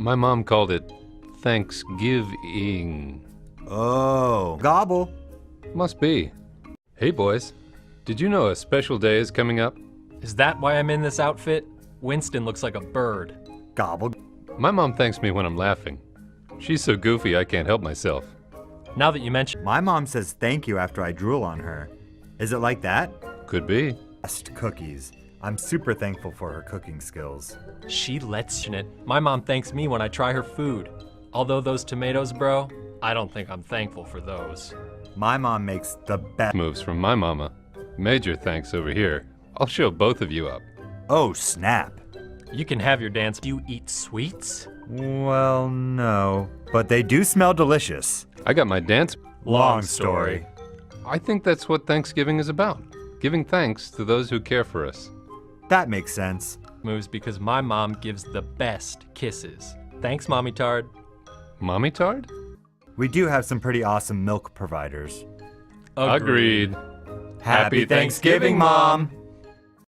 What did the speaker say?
My mom called it Thanksgiving. Oh, gobble. Must be. Hey boys, did you know a special day is coming up? Is that why I'm in this outfit? Winston looks like a bird. Gobble. My mom thanks me when I'm laughing. She's so goofy I can't help myself. Now that you mention, My mom says thank you after I drool on her. Is it like that? Could be. Best cookies. I'm super thankful for her cooking skills. she lets you in it. My mom thanks me when I try her food. Although those tomatoes, bro, I don't think I'm thankful for those. My mom makes the best. Moves from my mama. Major thanks over here. I'll show both of you up. Oh, snap. You can have your dance. Do you eat sweets? Well, no. But they do smell delicious. I got my dance. Long story. I think that's what Thanksgiving is about. Giving thanks to those who care for us. That makes sense. Moves because my mom gives the best kisses. Thanks, Mommy Tard. Mommy Tard? We do have some pretty awesome milk providers. Agreed. Happy Thanksgiving, Mom!